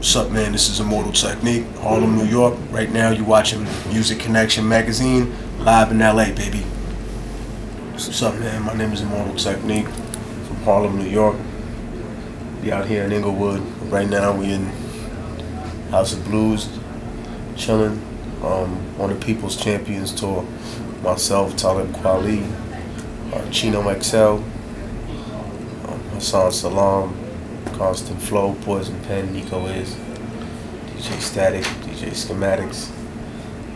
What's up, man? This is Immortal Technique, Harlem, New York. Right now, you're watching Music Connection Magazine, live in LA, baby. What's up, man? My name is Immortal Technique from Harlem, New York. We out here in Inglewood. Right now, we in House of Blues, chilling on the People's Champions Tour. Myself, Talib Kweli, Chino XL, Hassan Salam, Constant Flow, Poison Pen, Nico is, DJ Static, DJ Schematics.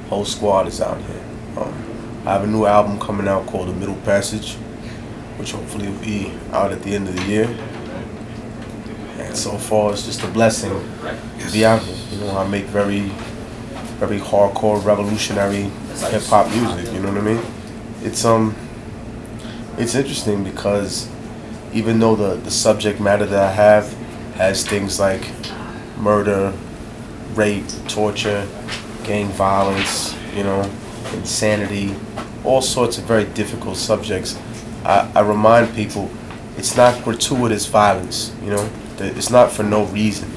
Whole squad is out here. I have a new album coming out called The Middle Passage, which hopefully will be out at the end of the year. And so far, it's just a blessing to be out here. You know, I make very hardcore, revolutionary hip-hop music, you know what I mean? It's interesting because even though the subject matter that I have has things like murder, rape, torture, gang violence, you know, insanity, all sorts of very difficult subjects, I remind people it's not gratuitous violence, you know? It's not for no reason.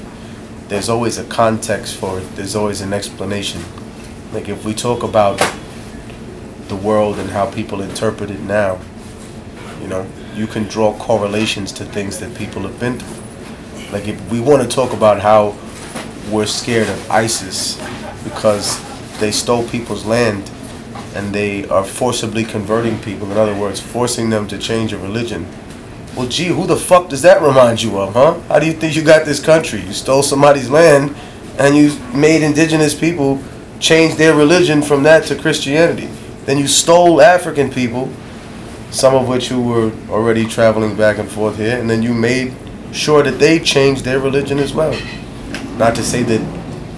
There's always a context for it. There's always an explanation. Like if we talk about the world and how people interpret it now, you know, you can draw correlations to things that people have been through. Like if we want to talk about how we're scared of ISIS because they stole people's land and they are forcibly converting people, in other words, forcing them to change a religion. Well, gee, who the fuck does that remind you of, huh? How do you think you got this country? You stole somebody's land and you made indigenous people change their religion from that to Christianity. Then you stole African people, some of which who were already traveling back and forth here, and then you made sure that they changed their religion as well. Not to say that,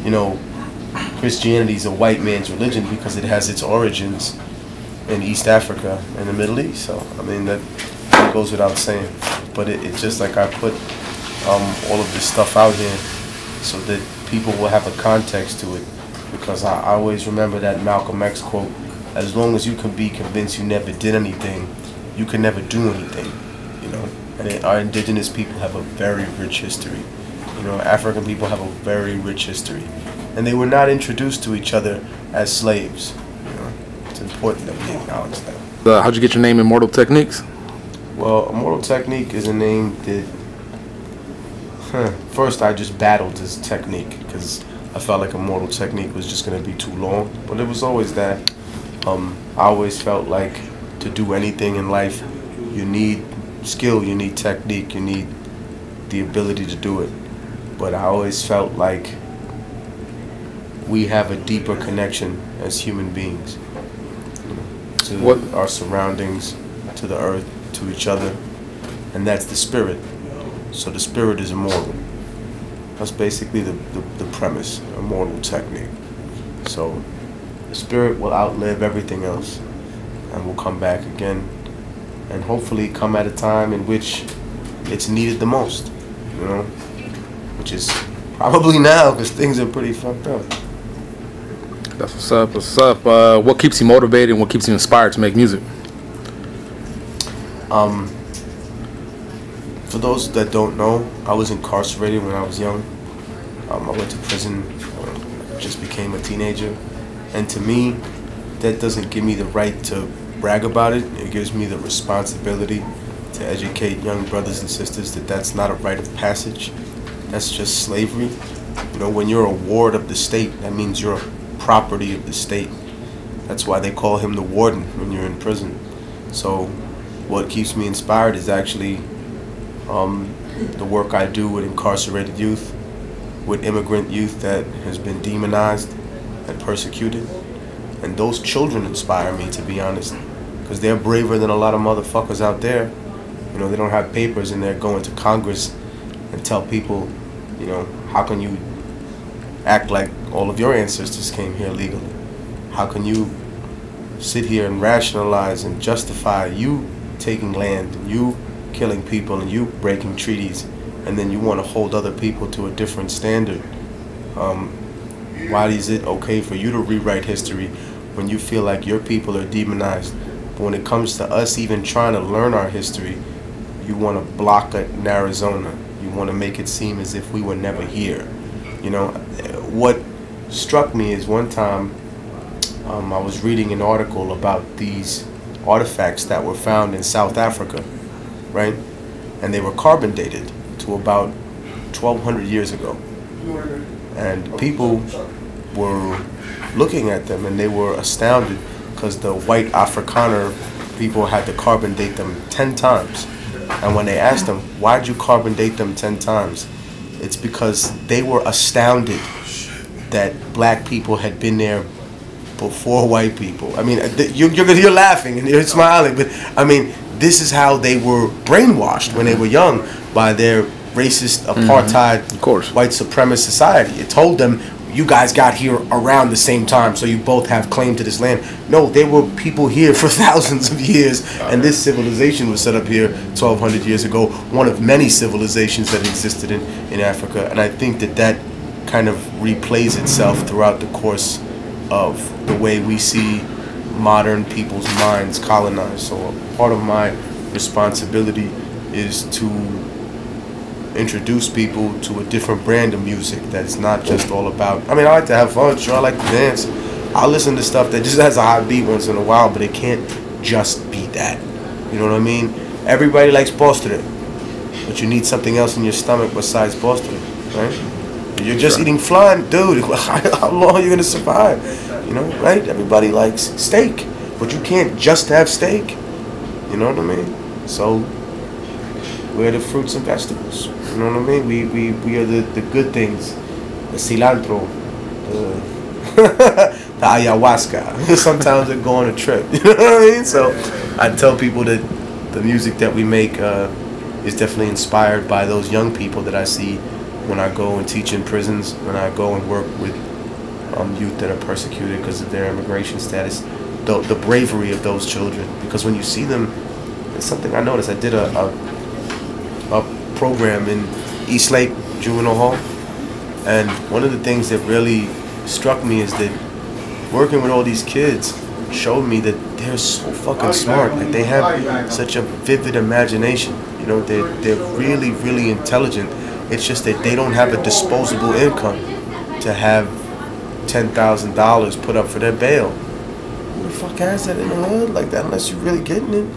you know, Christianity is a white man's religion, because it has its origins in East Africa and the Middle East. So, I mean, that goes without saying. But it's just like I put all of this stuff out here so that people will have a context to it. Because I always remember that Malcolm X quote, as long as you can be convinced you never did anything, you can never do anything, you know. And our indigenous people have a very rich history. You know, African people have a very rich history. And they were not introduced to each other as slaves, you know. It's important that we acknowledge that. How'd you get your name, Immortal Techniques? Well, Immortal Technique is a name that, first I just battled this technique because I felt like Immortal Technique was just going to be too long. But it was always that. I always felt like to do anything in life, you need skill, you need technique, you need the ability to do it. But I always felt like we have a deeper connection as human beings, you know, to our surroundings, to the earth, to each other, and that's the spirit. So the spirit is immortal. That's basically the premise, Immortal Technique. So the spirit will outlive everything else and will come back again, and hopefully come at a time in which it's needed the most, you know, which is probably now, because things are pretty fucked up. That's what's up. What's up? What keeps you motivated and what keeps you inspired to make music? For those that don't know, I was incarcerated when I was young. I went to prison, just became a teenager. And to me, that doesn't give me the right to brag about it. It gives me the responsibility to educate young brothers and sisters that that's not a rite of passage. That's just slavery. You know, when you're a ward of the state, that means you're a property of the state. That's why they call him the warden when you're in prison. So what keeps me inspired is actually the work I do with incarcerated youth, with immigrant youth that has been demonized and persecuted. And those children inspire me, to be honest, because they're braver than a lot of motherfuckers out there. You know, they don't have papers and they're going to Congress and tell people, you know, how can you act like all of your ancestors came here legally? How can you sit here and rationalize and justify you taking land and you killing people and you breaking treaties, and then you want to hold other people to a different standard? Why is it okay for you to rewrite history when you feel like your people are demonized? But when it comes to us even trying to learn our history, you want to block it in Arizona. You want to make it seem as if we were never here. You know, what struck me is one time I was reading an article about these artifacts that were found in South Africa, right? And they were carbon dated to about 1,200 years ago. And people were looking at them and they were astounded because the white Afrikaner people had to carbon date them 10 times. And when they asked them, why'd you carbon date them 10 times? It's because they were astounded that black people had been there before white people. I mean, you're laughing and you're smiling, but I mean, this is how they were brainwashed when they were young by their racist, apartheid, of course, white supremacist society. It told them, you guys got here around the same time, so you both have claim to this land. No, there were people here for thousands of years, and this civilization was set up here 1,200 years ago, one of many civilizations that existed in Africa. And I think that that kind of replays itself throughout the course of the way we see modern people's minds colonized. So part of my responsibility is to introduce people to a different brand of music that's not just all about, I mean, I like to have fun, sure, I like to dance. I'll listen to stuff that just has a hot beat once in a while, but it can't just be that. You know what I mean? Everybody likes Boston, but you need something else in your stomach besides Boston, right? You're just eating flan, dude. How long are you gonna survive? You know, right? Everybody likes steak, but you can't just have steak. You know what I mean? So we're the fruits and vegetables. You know what I mean? We are the good things. The cilantro, the ayahuasca. Sometimes we go on a trip. You know what I mean? So I tell people that the music that we make is definitely inspired by those young people that I see when I go and teach in prisons, when I go and work with youth that are persecuted because of their immigration status. The bravery of those children. Because when you see them, it's something I noticed. I did a program in East Lake Juvenile Hall, and one of the things that really struck me is that working with all these kids showed me that they're so fucking smart. Like, they have such a vivid imagination. You know, they're really, really intelligent. It's just that they don't have a disposable income to have $10,000 put up for their bail. Who the fuck has that in the hood like that unless you're really getting it?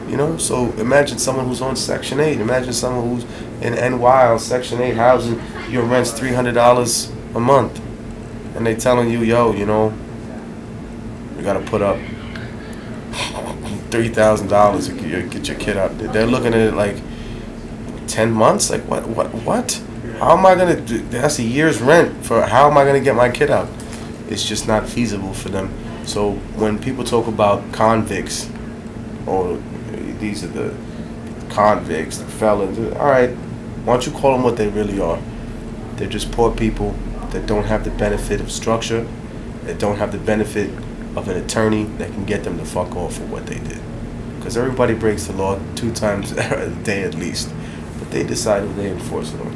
You know, so imagine someone who's on Section 8. Imagine someone who's in NY on Section 8 housing. Your rent's $300 a month. And they telling you, yo, you know, you got to put up $3,000 to get your kid out. They're looking at it like 10 months? Like, what? How am I going to do? That's a year's rent for how am I going to get my kid out? It's just not feasible for them. So when people talk about convicts, or these are the convicts, the felons, all right, why don't you call them what they really are? They're just poor people that don't have the benefit of structure, that don't have the benefit of an attorney that can get them to fuck off for what they did. Because everybody breaks the law 2 times a day at least, but they decide who they enforce it on.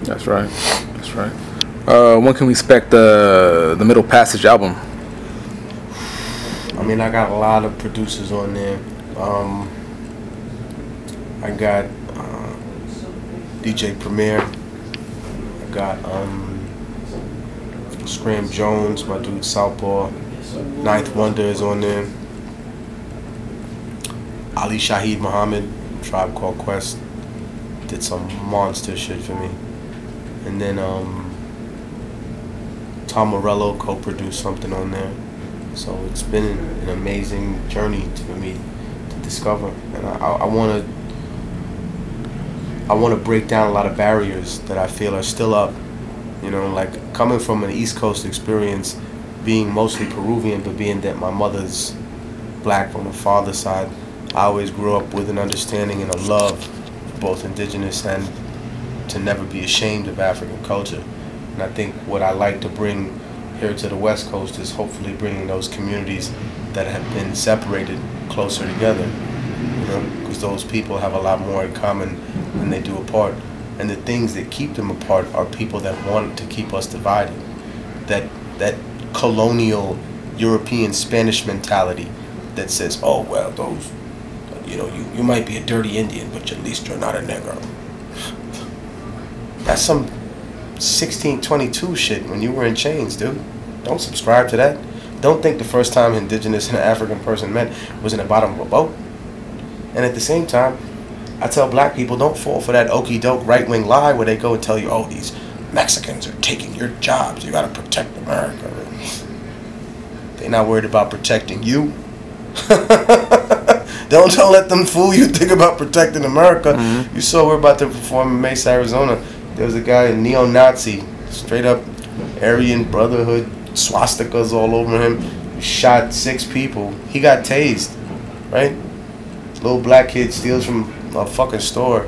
That's right. That's right. When can we expect the Middle Passage album? I mean, I got a lot of producers on there. I got DJ Premier. I got Scram Jones, my dude Southpaw. Ninth Wonder is on there. Ali Shaheed Muhammad, Tribe Called Quest, did some monster shit for me. And then Tom Morello co-produced something on there. So it's been an amazing journey for me to discover, and I want to break down a lot of barriers that I feel are still up. You know, like coming from an East Coast experience, being mostly Peruvian, but being that my mother's black on the father's side, I always grew up with an understanding and a love for both indigenous and to never be ashamed of African culture. And I think what I like to bring here to the West Coast is hopefully bringing those communities that have been separated closer together, you know, because those people have a lot more in common than they do apart. And the things that keep them apart are people that want to keep us divided. That colonial European Spanish mentality that says, oh, well, those, you know, you might be a dirty Indian, but at least you're not a Negro. That's some 1622 shit when you were in chains, dude. Don't subscribe to that. Don't think the first time indigenous and an African person met was in the bottom of a boat. And at the same time, I tell black people, don't fall for that okey doke right wing lie where they go and tell you, oh, these Mexicans are taking your jobs. You gotta protect America. They're not worried about protecting you. Don't let them fool you. Think about protecting America. You saw we're about to perform in Mesa, Arizona. There was a guy, a neo-Nazi, straight up Aryan Brotherhood, swastikas all over him. He shot 6 people. He got tased, right? Little black kid steals from a fucking store,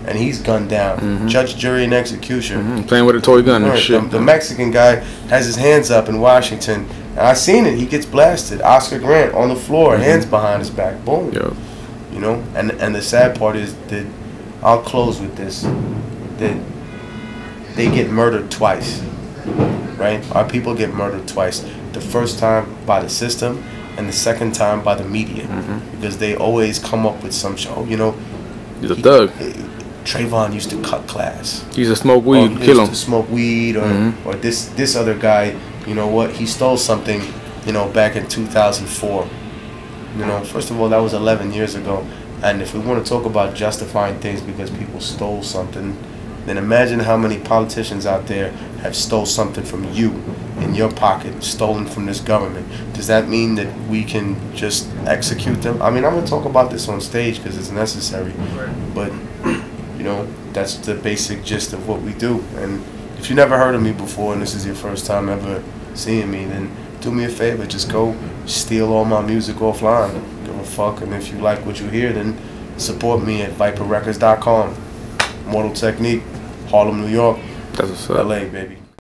and he's gunned down. Judge, jury, and execution. Playing with a toy gun and shit. The Mexican guy has his hands up in Washington. And I seen it. He gets blasted. Oscar Grant on the floor, hands behind his back. Boom. Yeah. You know, and the sad part is that I'll close with this. That they get murdered twice. Right? Our people get murdered twice. The first time by the system, and the second time by the media, because they always come up with some show. You know, he's a thug. Trayvon used to cut class. He used to smoke weed, He kill used him. to smoke weed, or this other guy. You know what? He stole something. You know, back in 2004. You know, first of all, that was 11 years ago. And if we want to talk about justifying things because people stole something, then imagine how many politicians out there have stole something from you in your pocket, stolen from this government. Does that mean that we can just execute them? I mean, I'm going to talk about this on stage because it's necessary. But, you know, that's the basic gist of what we do. And if you never heard of me before and this is your first time ever seeing me, then do me a favor. Just go steal all my music offline. Give a fuck. And if you like what you hear, then support me at viperrecords.com. Immortal Technique, Harlem, New York. That's what's up. LA, baby.